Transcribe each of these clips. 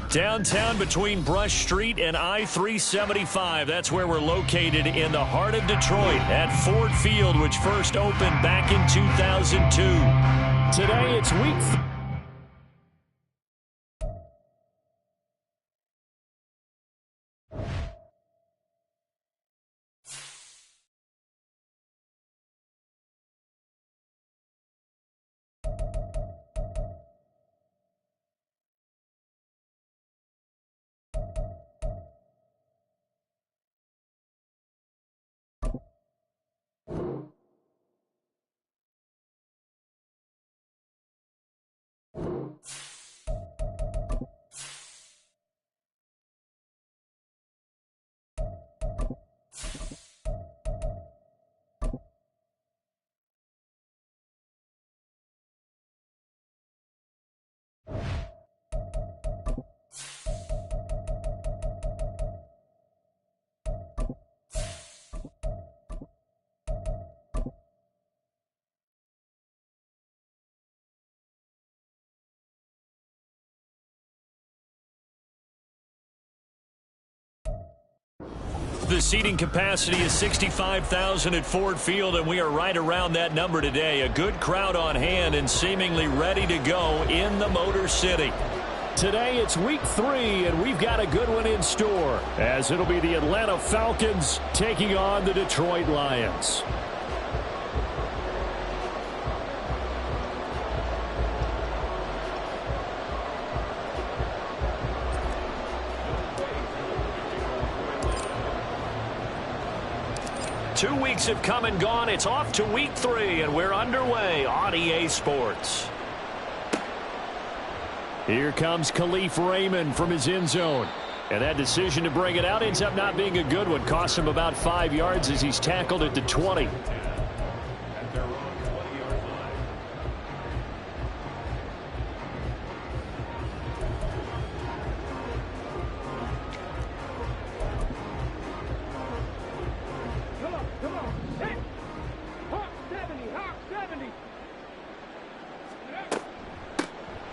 Downtown between Brush Street and I-375. That's where we're located in the heart of Detroit at Ford Field, which first opened back in 2002. Today it's week 3. The seating capacity is 65,000 at Ford Field, and we are right around that number today. A good crowd on hand and seemingly ready to go in the Motor City. Today it's week 3, and we've got a good one in store, as it'll be the Atlanta Falcons taking on the Detroit Lions. Two weeks have come and gone. It's off to week 3, and we're underway on EA Sports. Here comes Khalif Raymond from his end zone. And that decision to bring it out ends up not being a good one. Cost him about 5 yards as he's tackled at the 20.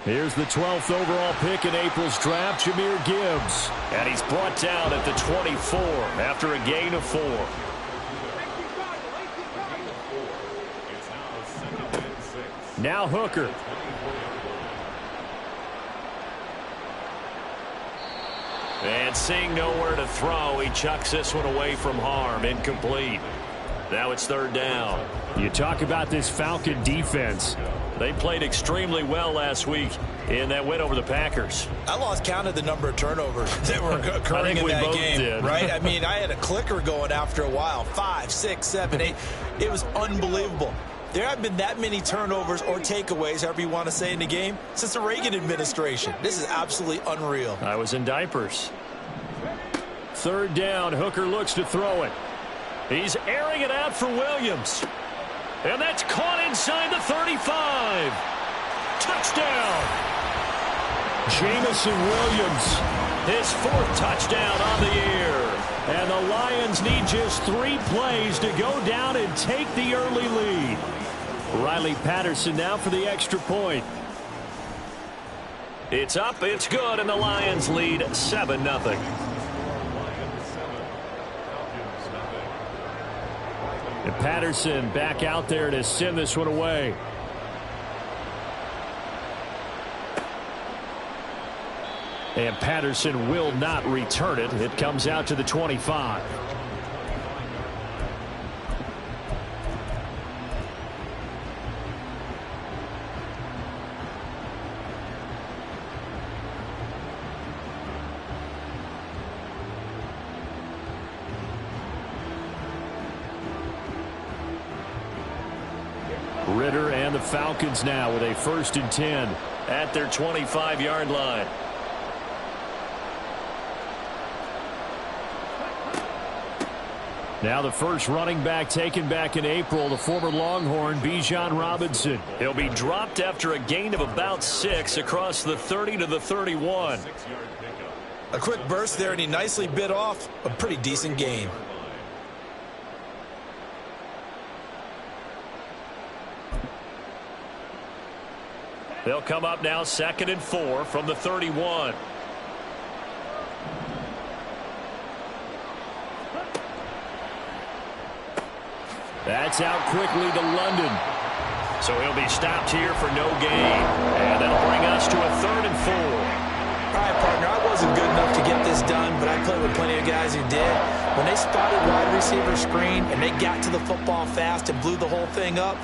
Here's the 12th overall pick in April's draft, Jahmyr Gibbs. And he's brought down at the 24 after a gain of 4. Now Hooker. And seeing nowhere to throw, he chucks this one away from harm. Incomplete. Now it's 3rd down. You talk about this Falcon defense. They played extremely well last week in that win over the Packers. I lost count of the number of turnovers that were occurring in that game. Right? I mean, I had a clicker going after a while. 5, 6, 7, 8. It was unbelievable. There haven't been that many turnovers or takeaways, however you want to say, in the game since the Reagan administration. This is absolutely unreal. I was in diapers. 3rd down. Hooker looks to throw it. He's airing it out for Williams. And that's caught inside the 35. Touchdown. Jamison Williams, his 4th touchdown on the year. And the Lions need just 3 plays to go down and take the early lead. Riley Patterson now for the extra point. It's up, it's good, and the Lions lead 7-0. And Patterson back out there to send this one away. And Patterson will not return it. It comes out to the 25. Ritter and the Falcons now with a 1st and 10 at their 25-yard line. Now the first running back taken back in April, the former Longhorn, Bijan Robinson. He'll be dropped after a gain of about 6 across the 30 to the 31. A quick burst there, and he nicely bit off a pretty decent gain. They'll come up now 2nd and 4 from the 31. That's out quickly to London. So he'll be stopped here for no gain. And that'll bring us to a 3rd and 4. All right, partner, I wasn't good enough to get this done, but I played with plenty of guys who did. When they spotted wide receiver screen and they got to the football fast and blew the whole thing up,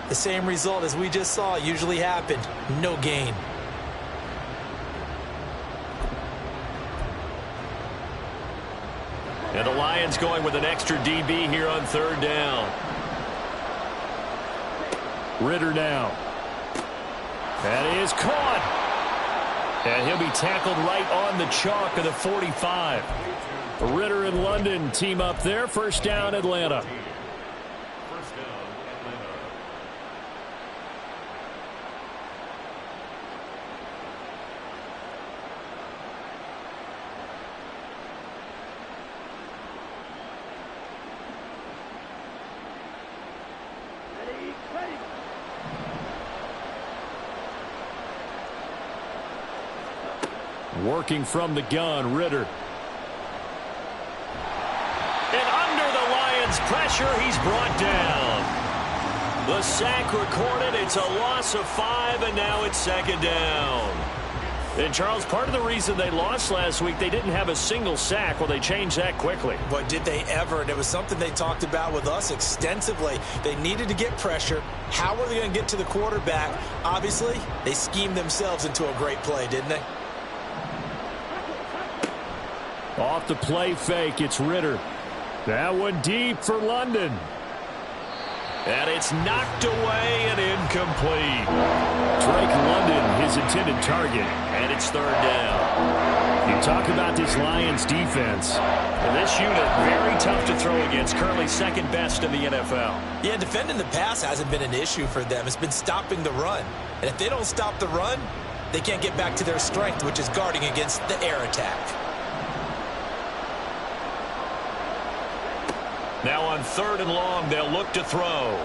the same result as we just saw usually happened. No gain. And the Lions going with an extra DB here on 3rd down. Ritter now. That is caught. And he'll be tackled right on the chalk of the 45. Ritter and London team up there. 1st down, Atlanta. Working from the gun, Ritter. And under the Lions' pressure, he's brought down. The sack recorded. It's a loss of 5, and now it's 2nd down. And, Charles, part of the reason they lost last week, they didn't have a single sack. Well, they changed that quickly. But did they ever? And it was something they talked about with us extensively. They needed to get pressure. How were they going to get to the quarterback? Obviously, they schemed themselves into a great play, didn't they? Off the play fake, it's Ritter. That one deep for London. And it's knocked away and incomplete. Drake London, his intended target, and it's 3rd down. You talk about this Lions defense. And this unit, very tough to throw against, currently 2nd best in the NFL. Yeah, defending the pass hasn't been an issue for them. It's been stopping the run. And if they don't stop the run, they can't get back to their strength, which is guarding against the air attack. Now on 3rd and long, they'll look to throw.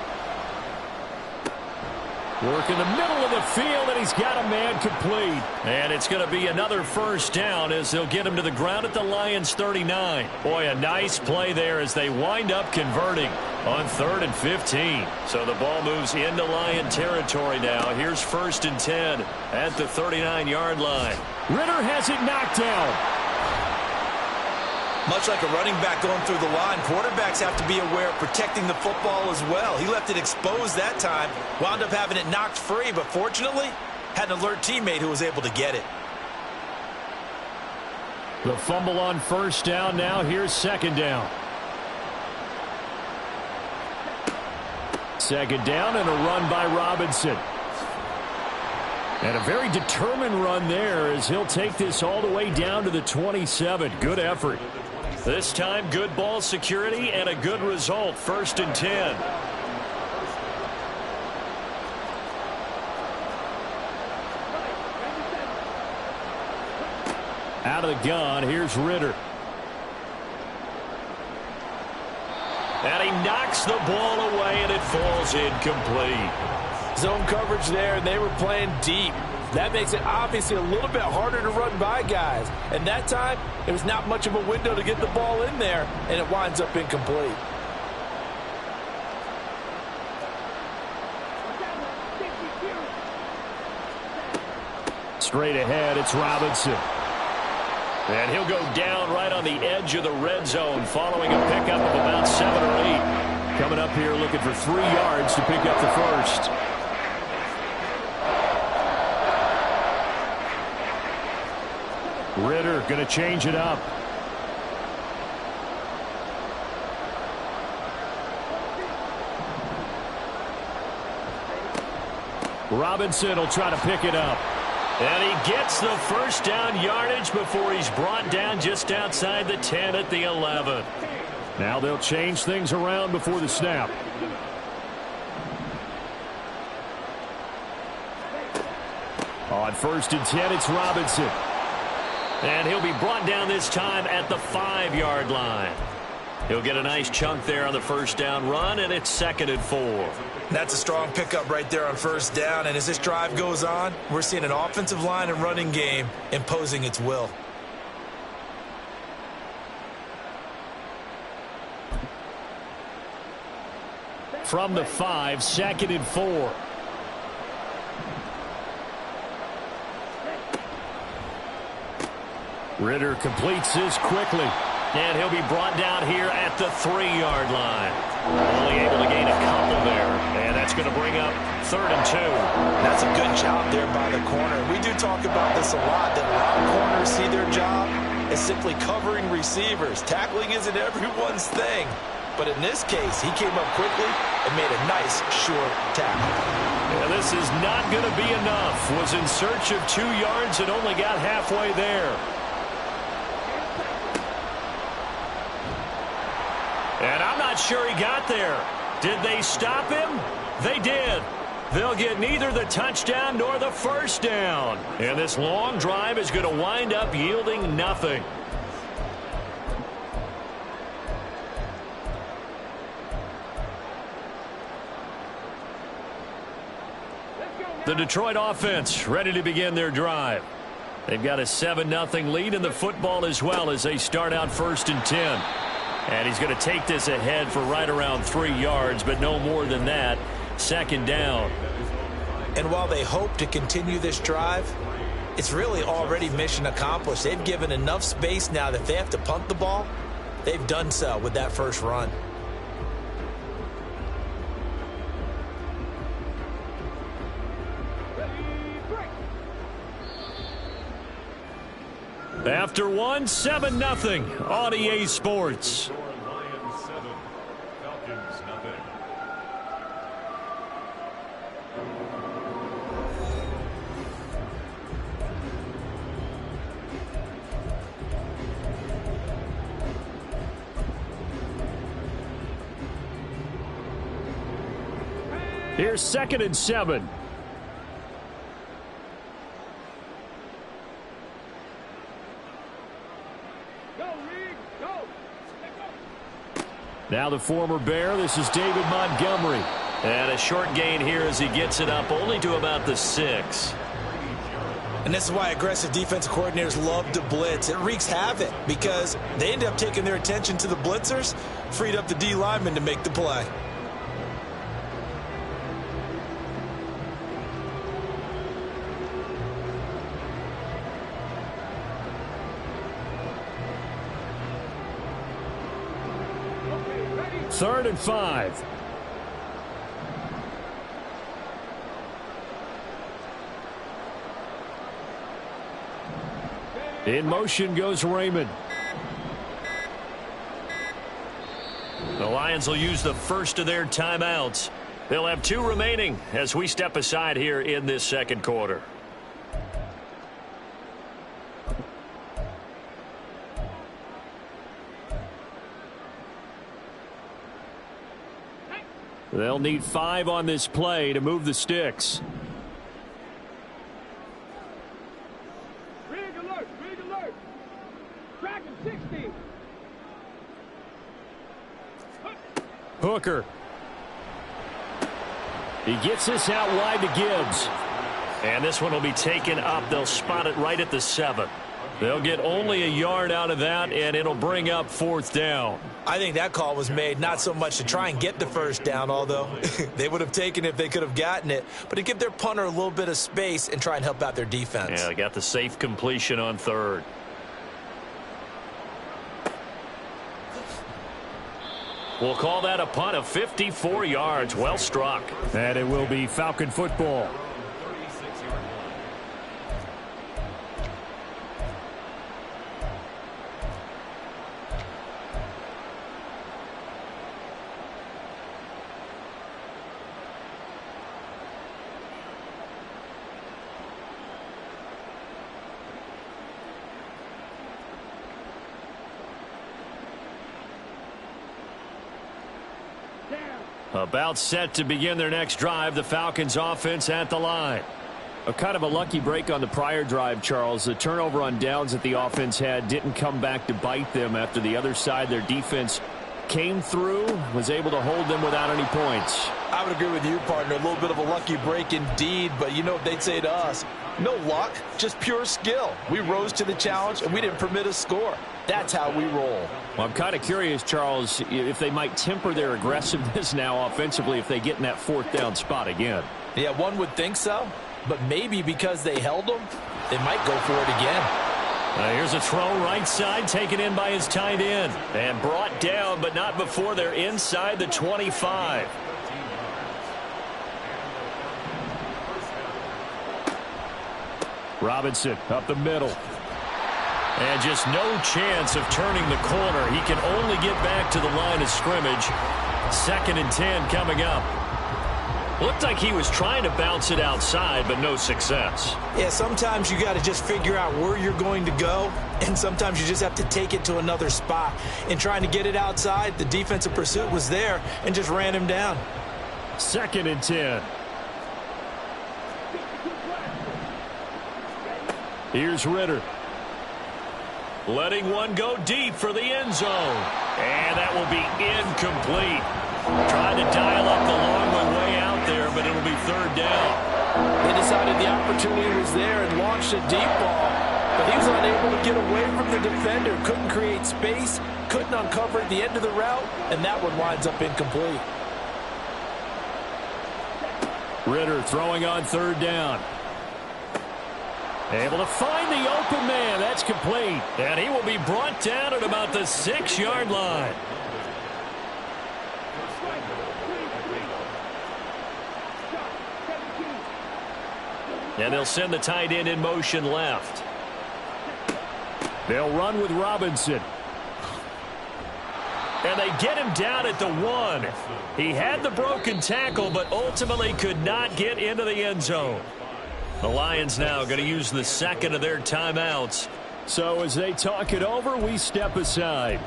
Work in the middle of the field, and he's got a man complete. And it's going to be another 1st down as they'll get him to the ground at the Lions' 39. Boy, a nice play there as they wind up converting on 3rd and 15. So the ball moves into Lion territory now. Here's 1st and 10 at the 39-yard line. Ritter has it knocked down. Much like a running back going through the line, quarterbacks have to be aware of protecting the football as well. He left it exposed that time, wound up having it knocked free, but fortunately, had an alert teammate who was able to get it. The fumble on 1st down now. Here's 2nd down. 2nd down and a run by Robinson. And a very determined run there as he'll take this all the way down to the 27. Good effort. This time, good ball security and a good result. 1st and 10. Out of the gun, here's Ritter. And he knocks the ball away, and it falls incomplete. Zone coverage there, and they were playing deep. That makes it obviously a little bit harder to run by guys. And that time, it was not much of a window to get the ball in there, and it winds up incomplete. Straight ahead, it's Robinson. And he'll go down right on the edge of the red zone following a pickup of about 7 or 8. Coming up here looking for 3 yards to pick up the 1st. Ritter going to change it up. Robinson will try to pick it up. And he gets the 1st down yardage before he's brought down just outside the 10 at the 11. Now they'll change things around before the snap. On 1st and 10, it's Robinson. And he'll be brought down this time at the 5-yard line. He'll get a nice chunk there on the 1st down run, and it's 2nd and 4. That's a strong pickup right there on 1st down. And as this drive goes on, we're seeing an offensive line and running game imposing its will. from the 5, 2nd and 4. Ritter completes this quickly. And he'll be brought down here at the 3-yard line. Only able to gain a couple there. And that's going to bring up 3rd and 2. That's a good job there by the corner. We do talk about this a lot, that a lot of corners see their job as simply covering receivers. Tackling isn't everyone's thing. But in this case, he came up quickly and made a nice short tackle. Yeah, this is not going to be enough. Was in search of 2 yards and only got halfway there. And I'm not sure he got there. Did they stop him? They did. They'll get neither the touchdown nor the first down. And this long drive is going to wind up yielding nothing. The Detroit offense ready to begin their drive. They've got a 7-0 lead in the football as well as they start out 1st and 10. And he's going to take this ahead for right around 3 yards, but no more than that. 2nd down. And while they hope to continue this drive, it's really already mission accomplished. They've given enough space now that if they have to punt the ball, they've done so with that first run. After 7-0 on EA Sports. Here's 2nd and 7. Now the former Bear, this is David Montgomery. And a short gain here as he gets it up only to about the 6. And this is why aggressive defensive coordinators love to blitz. It wreaks havoc because they end up taking their attention to the blitzers, freed up the D lineman to make the play. Third and 5. In motion goes Raymond. The Lions will use the first of their timeouts. They'll have 2 remaining as we step aside here in this 2nd quarter. They'll need 5 on this play to move the sticks. Rig alert, rig alert. Track at 60. Hooker. He gets this out wide to Gibbs. And this one will be taken up. They'll spot it right at the 7. They'll get only a yard out of that, and it'll bring up 4th down. I think that call was made not so much to try and get the first down, although they would have taken it if they could have gotten it, but to give their punter a little bit of space and try and help out their defense. Yeah, they got the safe completion on 3rd. We'll call that a punt of 54 yards. Well struck. And it will be Falcon football. About set to begin their next drive. The Falcons offense at the line. A kind of a lucky break on the prior drive, Charles. The turnover on downs that the offense had didn't come back to bite them after the other side. Their defense came through, was able to hold them without any points. I would agree with you, partner. A little bit of a lucky break indeed, but you know what they'd say to us? No luck, just pure skill. We rose to the challenge, and we didn't permit a score. That's how we roll. Well, I'm kind of curious, Charles, if they might temper their aggressiveness now offensively if they get in that fourth down spot again. Yeah, one would think so. But maybe because they held them, they might go for it again. Here's a throw right side, taken in by his tight end. And brought down, but not before they're inside the 25. Robinson up the middle. And just no chance of turning the corner. He can only get back to the line of scrimmage. 2nd and 10 coming up. Looked like he was trying to bounce it outside, but no success. Yeah, sometimes you got to just figure out where you're going to go, and sometimes you just have to take it to another spot. In trying to get it outside, the defensive pursuit was there and just ran him down. 2nd and 10. Here's Ritter. Letting one go deep for the end zone. And that will be incomplete. Trying to dial up the long way out there, but it'll be 3rd down. They decided the opportunity was there and launched a deep ball. But he was unable to get away from the defender. Couldn't create space. Couldn't uncover the end of the route. And that one winds up incomplete. Ritter throwing on 3rd down. Able to find the open man. That's complete. And he will be brought down at about the 6-yard line. And they'll send the tight end in motion left. They'll run with Robinson. And they get him down at the 1. He had the broken tackle, but ultimately could not get into the end zone. The Lions now going to use the 2nd of their timeouts. So as they talk it over, we step aside.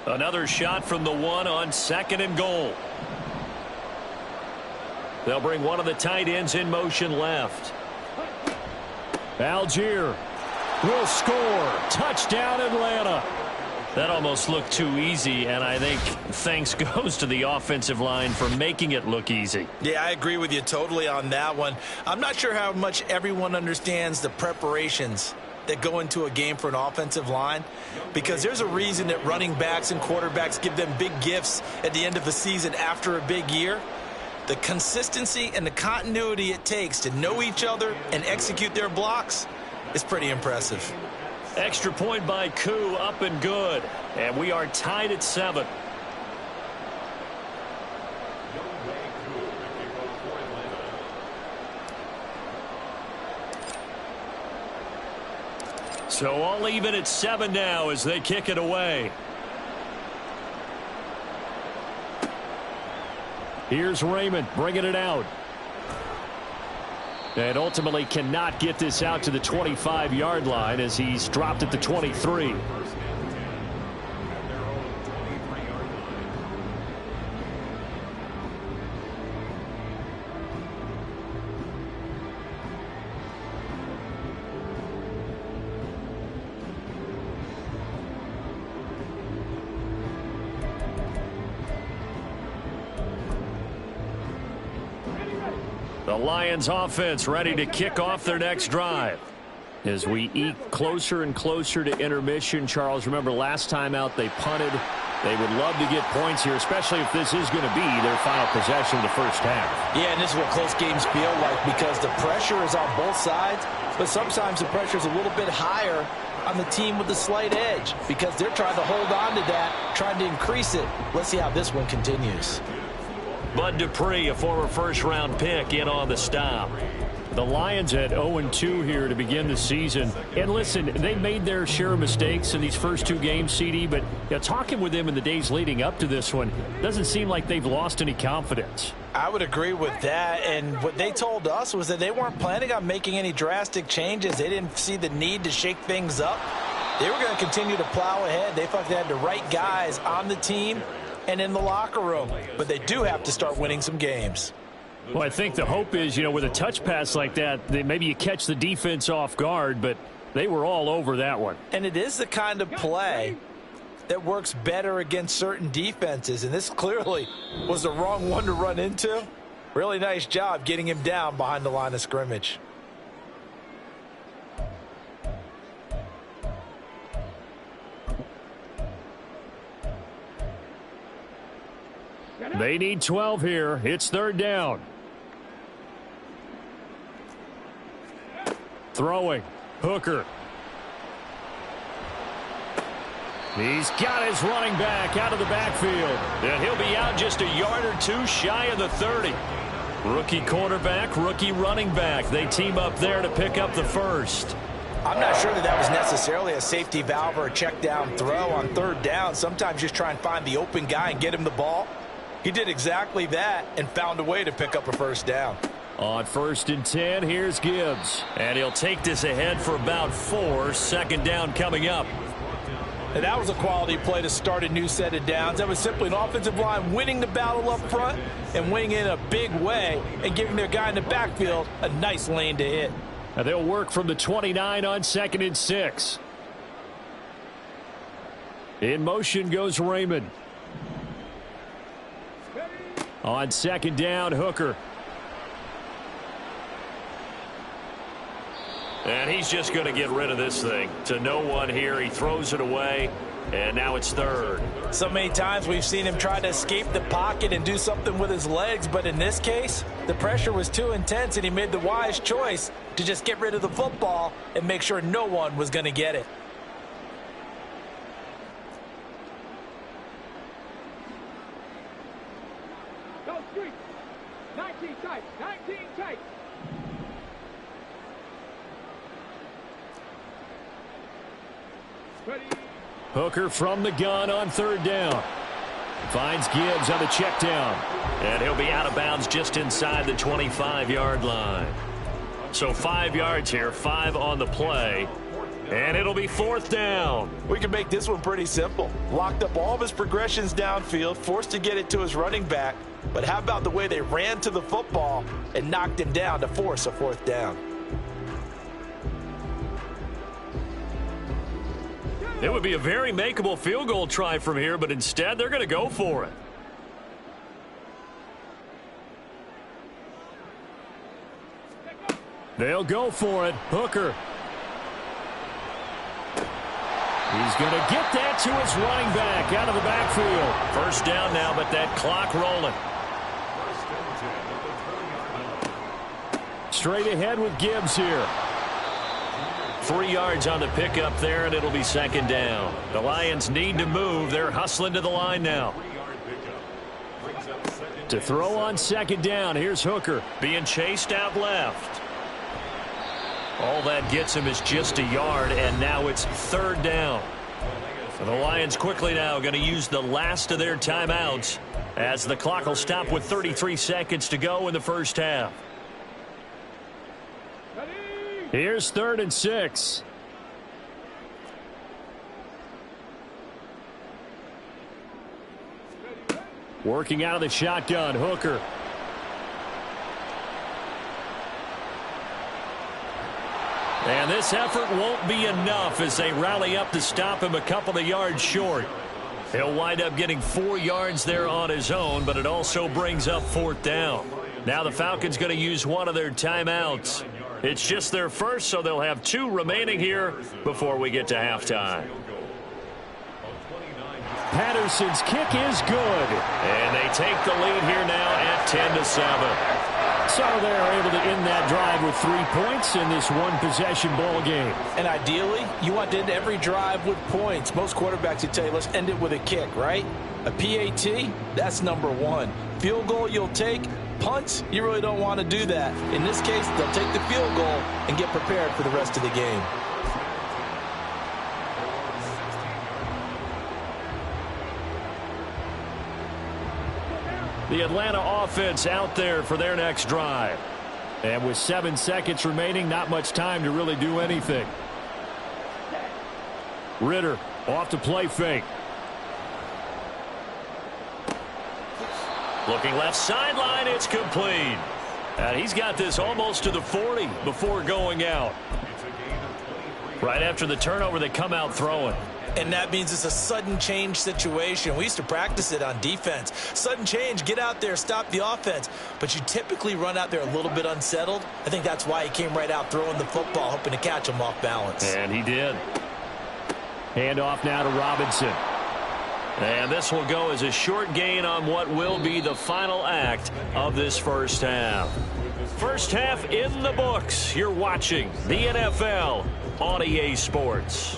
Another shot from the 1 on 2nd and goal. They'll bring one of the tight ends in motion left. Algier will score. Touchdown, Atlanta. That almost looked too easy, and I think thanks goes to the offensive line for making it look easy. Yeah, I agree with you totally on that one. I'm not sure how much everyone understands the preparations that go into a game for an offensive line, because there's a reason that running backs and quarterbacks give them big gifts at the end of the season after a big year. The consistency and the continuity it takes to know each other and execute their blocks is pretty impressive. Extra point by Koo, up and good. And we are tied at 7. So all even at 7 now as they kick it away. Here's Raymond bringing it out. And ultimately cannot get this out to the 25-yard line as he's dropped at the 23. The Lions offense ready to kick off their next drive. As we eke closer and closer to intermission, Charles, remember last time out they punted. They would love to get points here, especially if this is going to be their final possession of the first half. Yeah, and this is what close games feel like because the pressure is on both sides, but sometimes the pressure is a little bit higher on the team with the slight edge because they're trying to hold on to that, trying to increase it. Let's see how this one continues. Bud Dupree, a former first-round pick, in on the stop. The Lions at 0-2 here to begin the season. And listen, they made their share of mistakes in these first 2 games, CD, but talking with them in the days leading up to this one, doesn't seem like they've lost any confidence. I would agree with that, and what they told us was that they weren't planning on making any drastic changes. They didn't see the need to shake things up. They were going to continue to plow ahead. They felt they had the right guys on the team and in the locker room, but they do have to start winning some games. Well, I think the hope is, with a touch pass like that, maybe you catch the defense off guard, but they were all over that one. And it is the kind of play that works better against certain defenses, and this clearly was the wrong one to run into. Really nice job getting him down behind the line of scrimmage. They need 12 here. It's third down. Throwing. Hooker. He's got his running back out of the backfield. And he'll be out just a yard or two shy of the 30. Rookie quarterback, rookie running back. They team up there to pick up the first. I'm not sure that was necessarily a safety valve or a check down throw on third down. Sometimes just try and find the open guy and get him the ball. He did exactly that and found a way to pick up a first down. On 1st and 10, here's Gibbs. And he'll take this ahead for about 4. Second down coming up. And that was a quality play to start a new set of downs. That was simply an offensive line winning the battle up front and winning in a big way and giving their guy in the backfield a nice lane to hit. Now they'll work from the 29 on 2nd and 6. In motion goes Raymond. On 2nd down, Hooker. And he's just going to get rid of this thing. To no one here. He throws it away, and now it's third. So many times we've seen him try to escape the pocket and do something with his legs, but in this case, the pressure was too intense, and he made the wise choice to just get rid of the football and make sure no one was going to get it. Go street. 19 tight. 19 tight. Ready. Hooker from the gun on 3rd down. Finds Gibbs on the check down. And he'll be out of bounds just inside the 25-yard line. So 5 yards here, 5 on the play. And it'll be 4th down. We can make this one pretty simple. Locked up all of his progressions downfield, forced to get it to his running back. But how about the way they ran to the football and knocked him down to force a 4th down? It would be a very makeable field goal try from here, but instead they're going to go for it. They'll go for it. Hooker. He's going to get that to his running back out of the backfield. First down now, but that clock rolling. Straight ahead with Gibbs here. 3 yards on the pickup there, and it'll be 2nd down. The Lions need to move. They're hustling to the line now. To throw on 2nd down, here's Hooker being chased out left. All that gets him is just a yard, and now it's 3rd down. And the Lions quickly now going to use the last of their timeouts as the clock will stop with 33 seconds to go in the first half. Here's 3rd and 6. Working out of the shotgun, Hooker. And this effort won't be enough as they rally up to stop him a couple of yards short. He'll wind up getting 4 yards there on his own, but it also brings up 4th down. Now the Falcons going to use one of their timeouts. It's just their first, so they'll have 2 remaining here before we get to halftime. Patterson's kick is good. And they take the lead here now at 10-7. So they're able to end that drive with 3 points in this one-possession ball game. And ideally, you want to end every drive with points. Most quarterbacks would tell you, let's end it with a kick, right? A PAT, that's number 1. Field goal you'll take. Punts, you really don't want to do that. In this case, they'll take the field goal and get prepared for the rest of the game. The Atlanta offense out there for their next drive. And with 7 seconds remaining, not much time to really do anything. Ritter off to play fake. Looking left sideline, it's complete. And he's got this almost to the 40 before going out. Right after the turnover, they come out throwing. And that means it's a sudden change situation. We used to practice it on defense. Sudden change, get out there, stop the offense. But you typically run out there a little bit unsettled. I think that's why he came right out throwing the football, hoping to catch him off balance. And he did. Handoff now to Robinson. And this will go as a short gain on what will be the final act of this first half. First half in the books. You're watching the NFL on EA Sports.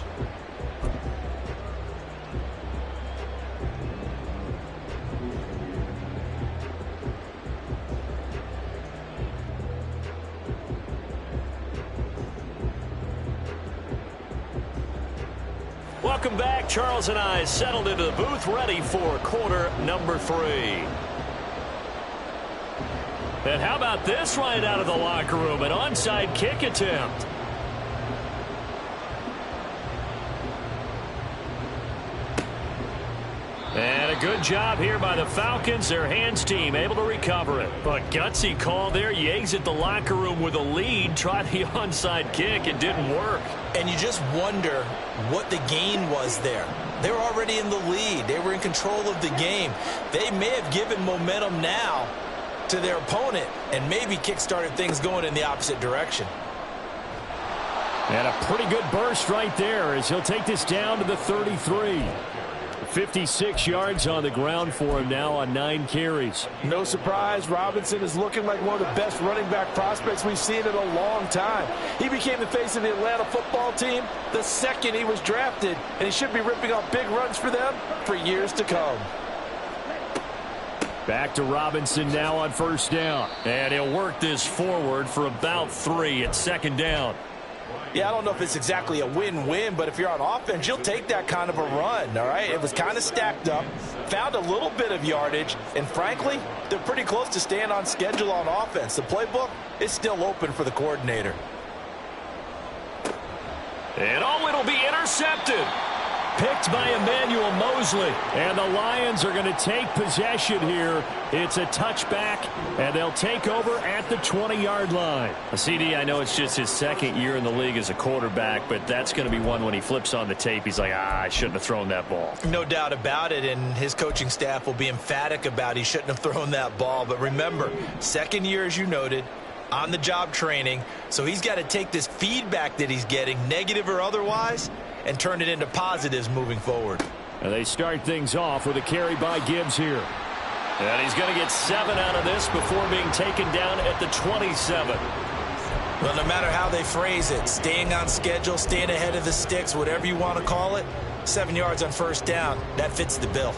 Welcome back. Charles and I settled into the booth, ready for quarter number 3. And how about this right out of the locker room? An onside kick attempt. And a good job here by the Falcons. Their hands team able to recover it. But gutsy call there. You exit the locker room with a lead. Try the onside kick. It didn't work. And you just wonder what the gain was there. They were already in the lead. They were in control of the game. They may have given momentum now to their opponent and maybe kick-started things going in the opposite direction. And a pretty good burst right there as he'll take this down to the 33. 56 yards on the ground for him now on 9 carries. No surprise, Robinson is looking like one of the best running back prospects we've seen in a long time. He became the face of the Atlanta football team the second he was drafted, and he should be ripping off big runs for them for years to come. Back to Robinson now on first down. And he'll work this forward for about 3 at second down. Yeah, I don't know if it's exactly a win-win, but if you're on offense, you'll take that kind of a run, all right? It was kind of stacked up, found a little bit of yardage, and frankly, they're pretty close to staying on schedule on offense. The playbook is still open for the coordinator. And oh, it'll be intercepted. Picked by Emmanuel Mosley. And the Lions are going to take possession here. It's a touchback, and they'll take over at the 20-yard line. CD, I know it's just his second year in the league as a quarterback, but that's going to be one when he flips on the tape. He's like, I shouldn't have thrown that ball. No doubt about it, and his coaching staff will be emphatic about he shouldn't have thrown that ball. But remember, second year, as you noted, on-the-job training, so he's got to take this feedback that he's getting, negative or otherwise, and turn it into positives moving forward. And they start things off with a carry by Gibbs here. And he's going to get 7 out of this before being taken down at the 27. Well, no matter how they phrase it, staying on schedule, staying ahead of the sticks, whatever you want to call it, 7 yards on first down, that fits the bill.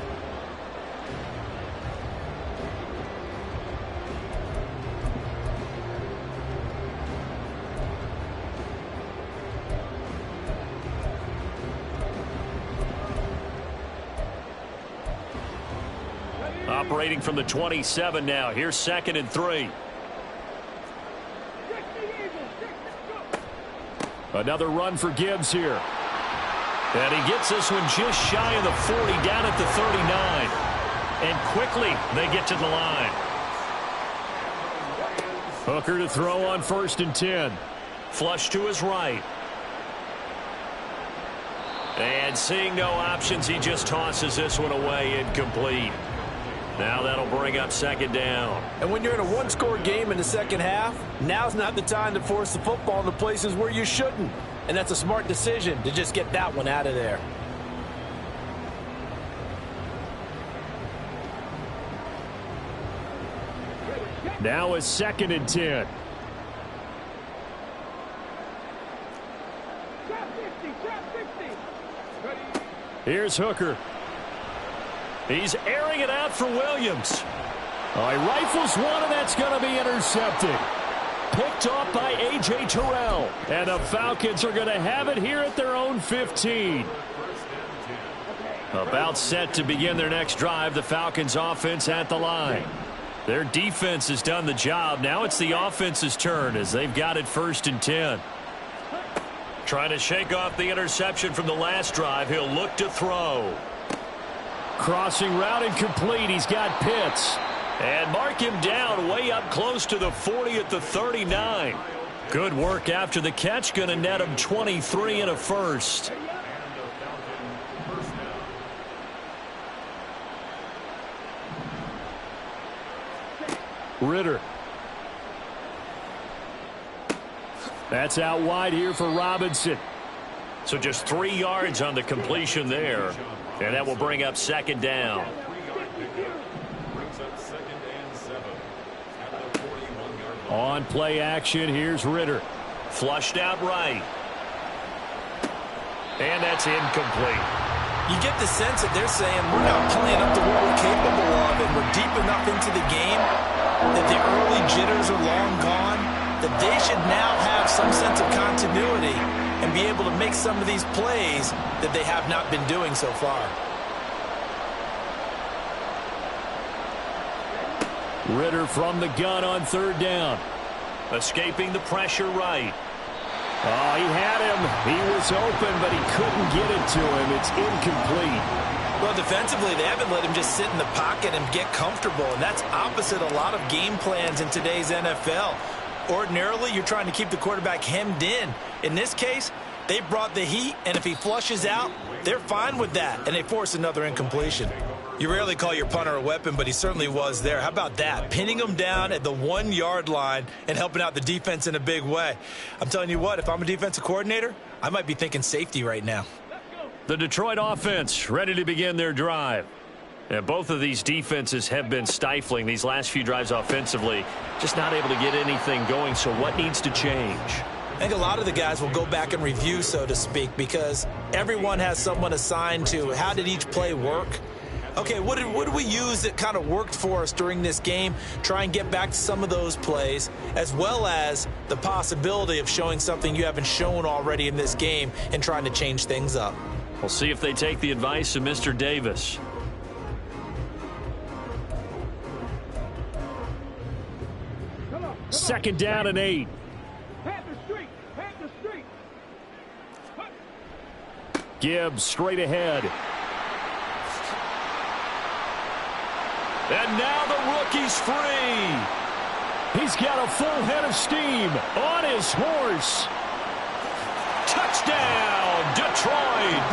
Operating from the 27 now. Here's 2nd and 3. Another run for Gibbs here. And he gets this one just shy of the 40, down at the 39. And quickly they get to the line. Hooker to throw on 1st and 10. Flush to his right. And seeing no options, he just tosses this one away, incomplete. Now that'll bring up 2nd down. And when you're in a one-score game in the second half, now's not the time to force the football in the places where you shouldn't. And that's a smart decision to just get that one out of there. Now is 2nd and 10. Here's Hooker. He's airing it out for Williams. Oh, he rifles one, and that's going to be intercepted. Picked off by A.J. Terrell. And the Falcons are going to have it here at their own 15. About set to begin their next drive. The Falcons offense at the line. Their defense has done the job. Now it's the offense's turn as they've got it 1st and 10. Trying to shake off the interception from the last drive. He'll look to throw. Crossing route incomplete. He's got Pitts. And mark him down way up close to the 40 at the 39. Good work after the catch. Going to net him 23 and a first. Ritter. That's out wide here for Robinson. So just 3 yards on the completion there. And that will bring up second down. On play action, here's Ritter. Flushed out right. And that's incomplete. You get the sense that they're saying we're not playing up to what we're capable of, and we're deep enough into the game that the early jitters are long gone, that they should now have some sense of continuity and be able to make some of these plays that they have not been doing so far. Ritter from the gun on third down. Escaping the pressure right. Oh, he had him. He was open, but he couldn't get it to him. It's incomplete. Well, defensively, they haven't let him just sit in the pocket and get comfortable, and that's opposite a lot of game plans in today's NFL. Ordinarily, you're trying to keep the quarterback hemmed in. In this case, they brought the heat, and if he flushes out, they're fine with that, and they force another incompletion. You rarely call your punter a weapon, but he certainly was there. How about that? Pinning him down at the 1 yard line and helping out the defense in a big way. I'm telling you what, if I'm a defensive coordinator, I might be thinking safety right now. The Detroit offense ready to begin their drive. And both of these defenses have been stifling these last few drives offensively. Just not able to get anything going, so what needs to change? I think a lot of the guys will go back and review, so to speak, because everyone has someone assigned to how did each play work. Okay, what did we use that kind of worked for us during this game? Try and get back to some of those plays, as well as the possibility of showing something you haven't shown already in this game and trying to change things up. We'll see if they take the advice of Mr. Davis. Second down and 8. Gibbs straight ahead. And now the rookie's free. He's got a full head of steam on his horse. Touchdown, Detroit.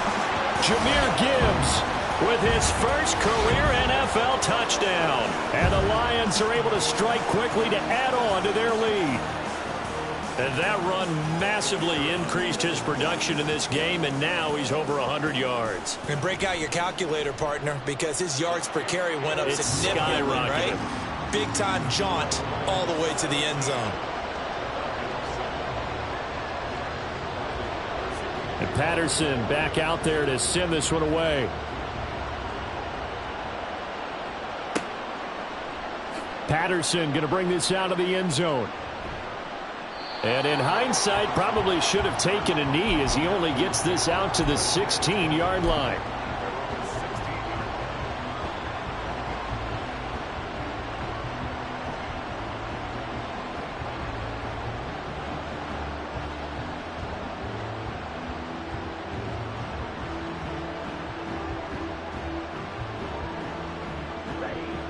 Jahmyr Gibbs with his first career NFL touchdown. And the Lions are able to strike quickly to add on to their lead. And that run massively increased his production in this game, and now he's over 100 yards. And break out your calculator, partner, because his yards per carry went up significantly, right? Big-time jaunt all the way to the end zone. And Patterson back out there to send this one away. Patterson going to bring this out of the end zone. And in hindsight, probably should have taken a knee as he only gets this out to the 16-yard line.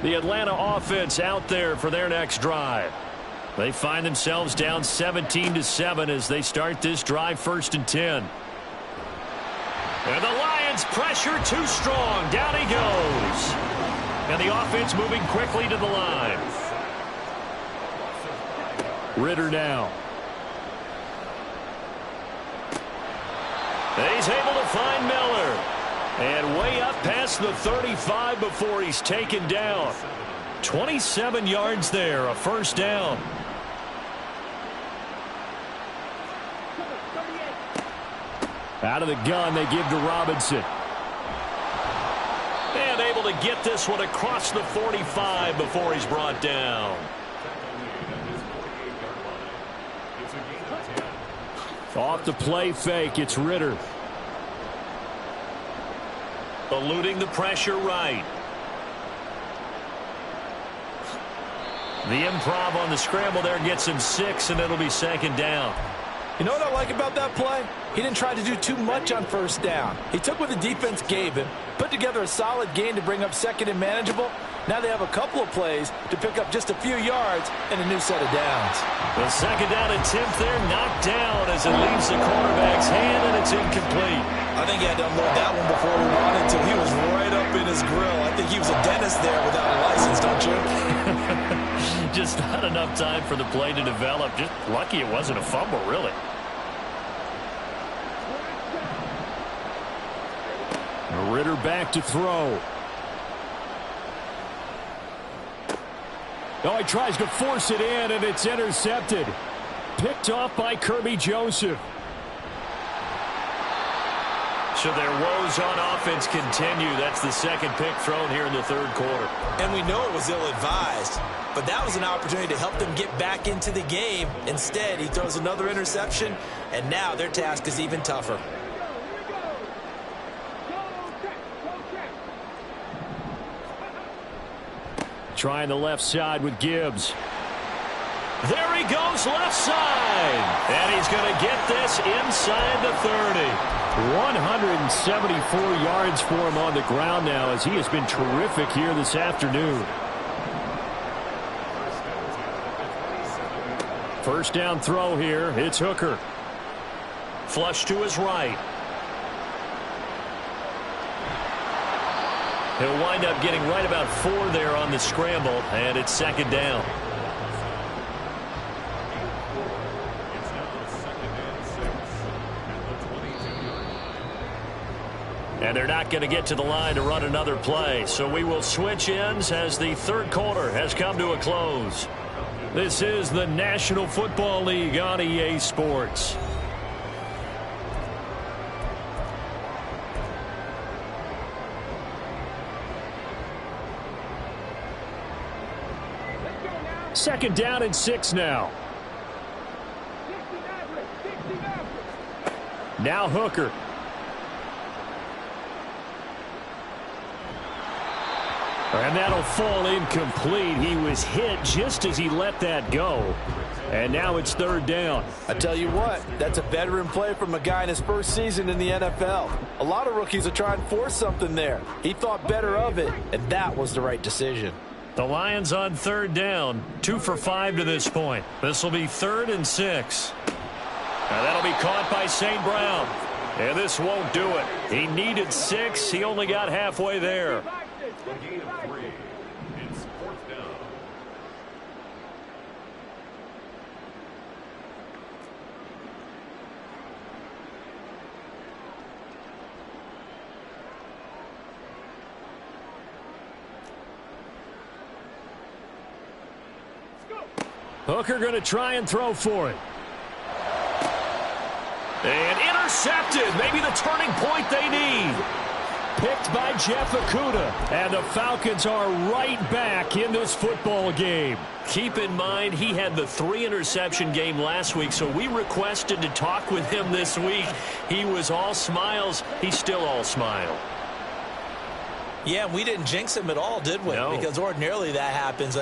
The Atlanta offense out there for their next drive. They find themselves down 17-7 as they start this drive, 1st and 10. And the Lions pressure too strong. Down he goes. And the offense moving quickly to the line. Ritter now. He's able to find Miller. And way up past the 35 before he's taken down. 27 yards there, a first down. Out of the gun, they give to Robinson. And able to get this one across the 45 before he's brought down. Off the play fake, it's Ritter. Eluding the pressure right. The improv on the scramble there gets him 6, and it'll be 2nd down. You know what I like about that play? He didn't try to do too much on 1st down. He took what the defense gave him, put together a solid gain to bring up 2nd and manageable, Now they have a couple of plays to pick up just a few yards and a new set of downs. The second down attempt there knocked down as it leaves the quarterback's hand, and it's incomplete. I think he had to unload that one before we wanted to. He was right up in his grill. I think he was a dentist there without a license, don't you? Just not enough time for the play to develop. Just lucky it wasn't a fumble, really. Ritter back to throw. Oh, he tries to force it in, and it's intercepted. Picked off by Kirby Joseph. So their woes on offense continue. That's the second pick thrown here in the third quarter. And we know it was ill-advised, but that was an opportunity to help them get back into the game. Instead, he throws another interception, and now their task is even tougher. Trying the left side with Gibbs. There he goes, left side. And he's going to get this inside the 30. 174 yards for him on the ground now as he has been terrific here this afternoon. First down throw here. It's Hooker. Flush to his right. He'll wind up getting right about 4 there on the scramble, and it's second down. And they're not going to get to the line to run another play, so we will switch ends as the third quarter has come to a close. This is the National Football League on EA Sports. Second down and 6 now. Now Hooker. And that'll fall incomplete. He was hit just as he let that go. And now it's third down. I tell you what, that's a veteran play from a guy in his first season in the NFL. A lot of rookies are trying to force something there. He thought better of it, and that was the right decision. The Lions on third down, 2 for 5 to this point. This will be 3rd and 6. And that'll be caught by St. Brown. And this won't do it. He needed 6. He only got halfway there. It's 4th down. Hooker going to try and throw for it. And intercepted. Maybe the turning point they need. Picked by Jeff Okudah. And the Falcons are right back in this football game. Keep in mind, he had the 3-interception game last week, so we requested to talk with him this week. He was all smiles. He's still all smile. Yeah, we didn't jinx him at all, did we? No. Because ordinarily that happens.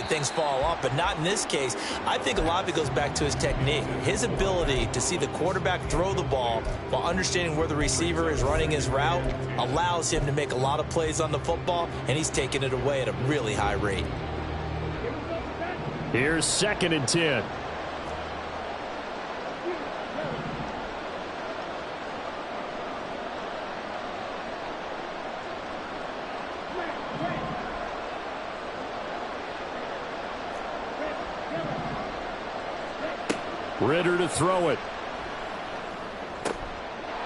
Things fall off, but not in this case. I think a lot of it goes back to his technique. His ability to see the quarterback throw the ball while understanding where the receiver is running his route allows him to make a lot of plays on the football, and he's taking it away at a really high rate. Here's 2nd and 10. Ritter to throw it.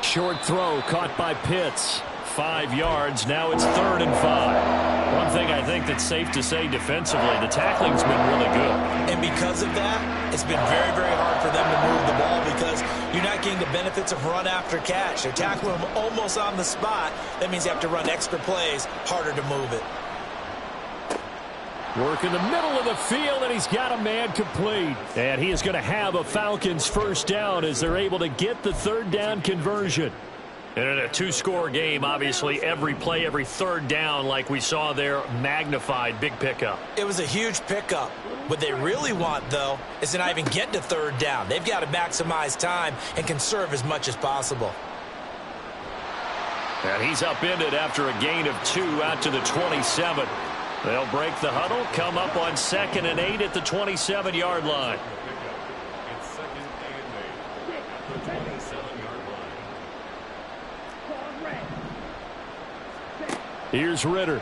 Short throw caught by Pitts. 5 yards. Now it's 3rd and 5. One thing I think that's safe to say defensively, the tackling's been really good. And because of that, it's been very, very hard for them to move the ball because you're not getting the benefits of run after catch. They're tackling them almost on the spot. That means you have to run extra plays, harder to move it. Work in the middle of the field, and he's got a man complete. And he is going to have a Falcons first down as they're able to get the 3rd down conversion. And in a 2-score game, obviously, every play, every 3rd down, like we saw there, magnified, big pickup. It was a huge pickup. What they really want, though, is to not even get to 3rd down. They've got to maximize time and conserve as much as possible. And he's upended after a gain of 2 out to the 27. They'll break the huddle, come up on 2nd and 8 at the 27-yard line. Here's Ritter.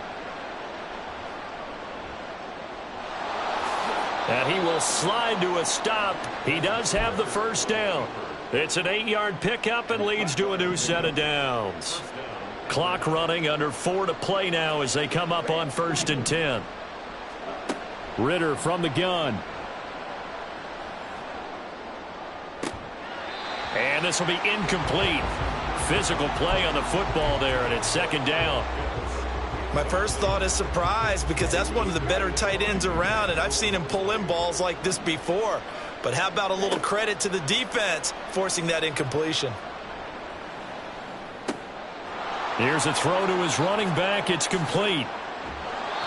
And he will slide to a stop. He does have the first down. It's an 8-yard pickup and leads to a new set of downs. Clock running, under 4 to play now as they come up on 1st and 10. Ritter from the gun. And this will be incomplete. Physical play on the football there, and it's 2nd down. My first thought is surprise, because that's one of the better tight ends around, and I've seen him pull in balls like this before. But how about a little credit to the defense forcing that incompletion? Here's a throw to his running back. It's complete.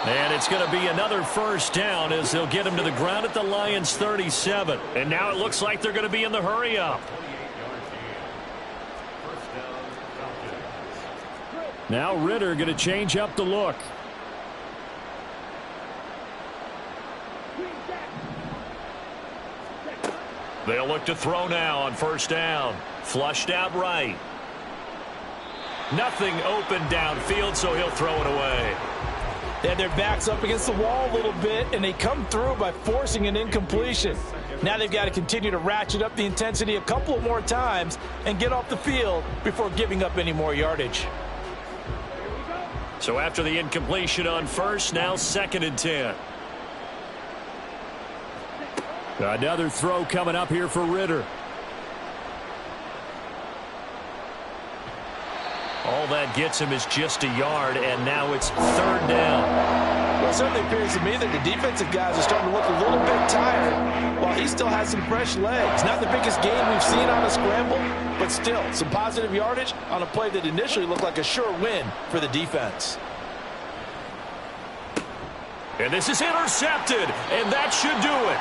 And it's going to be another first down as they'll get him to the ground at the Lions' 37. And now it looks like they're going to be in the hurry-up. Now Ritter going to change up the look. They'll look to throw now on 1st down. Flushed out right. Nothing open downfield, so he'll throw it away. They had their backs up against the wall a little bit, and they come through by forcing an incompletion. Now they've got to continue to ratchet up the intensity a couple of more times and get off the field before giving up any more yardage. So after the incompletion on 1st, now 2nd and 10. Another throw coming up here for Ritter. All that gets him is just a yard, and now it's 3rd down. Well, it certainly appears to me that the defensive guys are starting to look a little bit tired while he still has some fresh legs. Not the biggest game we've seen on a scramble, but still some positive yardage on a play that initially looked like a sure win for the defense. And this is intercepted, and that should do it.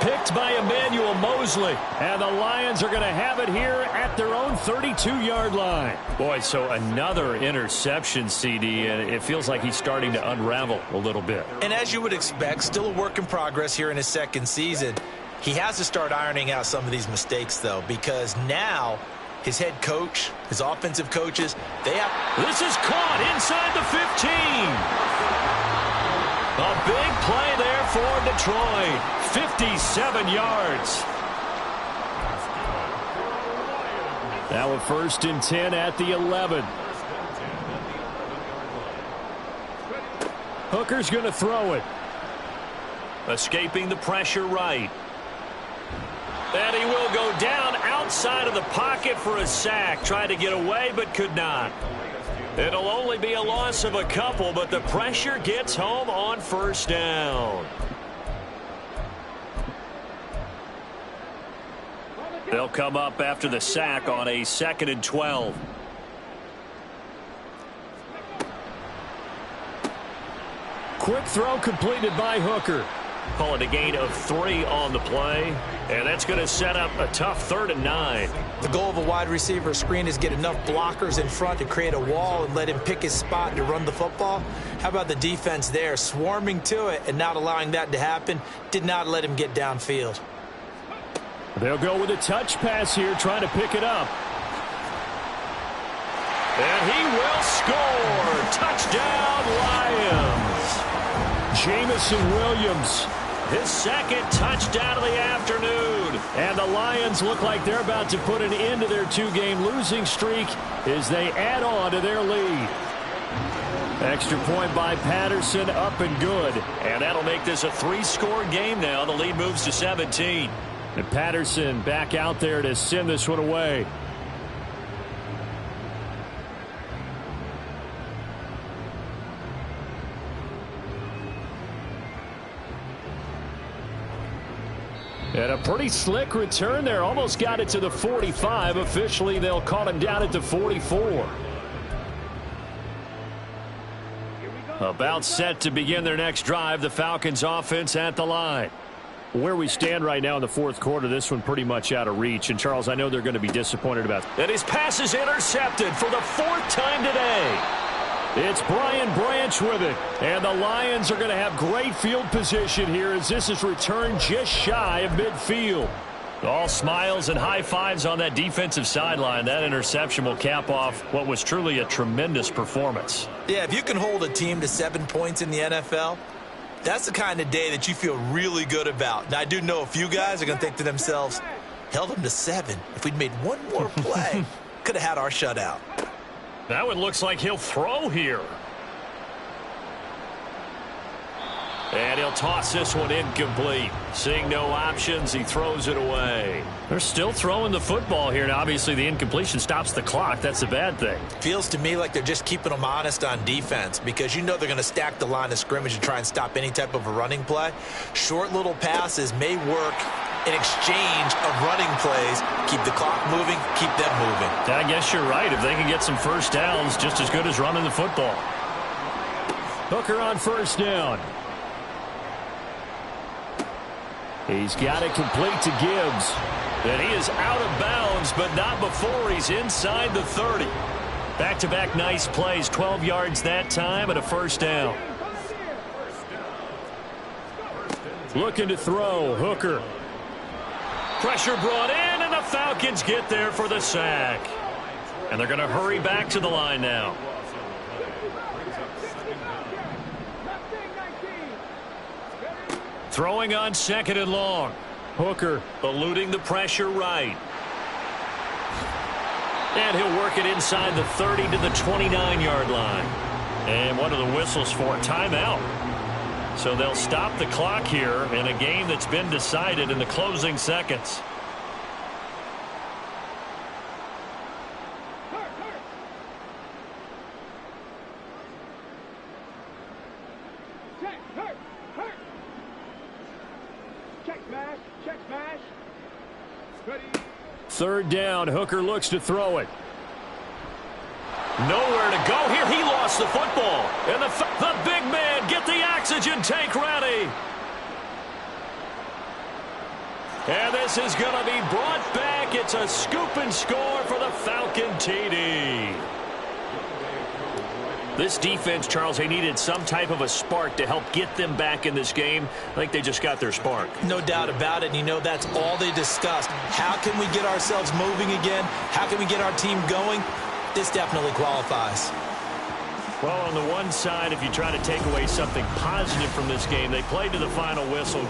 Picked by Emmanuel Mosley, and the Lions are going to have it here at their own 32-yard line. Boy, so another interception, CD, and it feels like he's starting to unravel a little bit. And as you would expect, still a work in progress here in his 2nd season. He has to start ironing out some of these mistakes, though, because now his head coach, his offensive coaches, they have... This is caught inside the 15. A big play there for Detroit. 57 yards. Now a 1st and 10 at the 11. Hooker's going to throw it. Escaping the pressure right. And he will go down outside of the pocket for a sack. Tried to get away but could not. It'll only be a loss of a couple, but the pressure gets home on 1st down. They'll come up after the sack on a 2nd and 12. Quick throw completed by Hooker. Call it a gain of 3 on the play, and that's going to set up a tough 3rd and 9. The goal of a wide receiver screen is get enough blockers in front to create a wall and let him pick his spot to run the football. How about the defense there, swarming to it and not allowing that to happen? Did not let him get downfield. They'll go with a touch pass here, trying to pick it up. And he will score. Touchdown, Lions. Jamison Williams, his 2nd touchdown of the afternoon. And the Lions look like they're about to put an end to their 2-game losing streak as they add on to their lead. Extra point by Patterson, up and good. And that'll make this a 3-score game now. The lead moves to 17. And Patterson back out there to send this one away. And a pretty slick return there. Almost got it to the 45. Officially, they'll call him down at the 44. About set to begin their next drive. The Falcons offense at the line. Where we stand right now in the 4th quarter, this one pretty much out of reach. And, Charles, I know they're going to be disappointed about that. And his pass is intercepted for the 4th time today. It's Brian Branch with it. And the Lions are going to have great field position here as this is returned just shy of midfield. All smiles and high fives on that defensive sideline. That interception will cap off what was truly a tremendous performance. Yeah, if you can hold a team to 7 points in the NFL, that's the kind of day that you feel really good about. Now, I do know a few guys are going to think to themselves, held them to 7. If we'd made one more play, could have had our shutout. That one looks like he'll throw here. And he'll toss this one incomplete. Seeing no options, he throws it away. They're still throwing the football here. Now, obviously, the incompletion stops the clock. That's a bad thing. Feels to me like they're just keeping them honest on defense because you know they're going to stack the line of scrimmage and try and stop any type of a running play. Short little passes may work in exchange of running plays. Keep the clock moving, keep them moving. I guess you're right. If they can get some first downs, just as good as running the football. Hooker on first down. He's got it complete to Gibbs. And he is out of bounds, but not before he's inside the 30. Back-to-back nice plays, 12 yards that time and a first down. Looking to throw, Hooker. Pressure brought in, and the Falcons get there for the sack. And they're going to hurry back to the line now. Throwing on second and long. Hooker eluding the pressure right. And he'll work it inside the 30 to the 29-yard line. And what are the whistles for? Timeout. So they'll stop the clock here in a game that's been decided in the closing seconds. Third down, Hooker looks to throw it. Nowhere to go here. He lost the football. And the big man, get the oxygen tank ready. And this is going to be brought back. It's a scoop and score for the Falcon TD. This defense, Charles, they needed some type of a spark to help get them back in this game. I think they just got their spark. No doubt about it. And you know that's all they discussed. How can we get ourselves moving again? How can we get our team going? This definitely qualifies. Well, on the one side, if you try to take away something positive from this game, they played to the final whistle.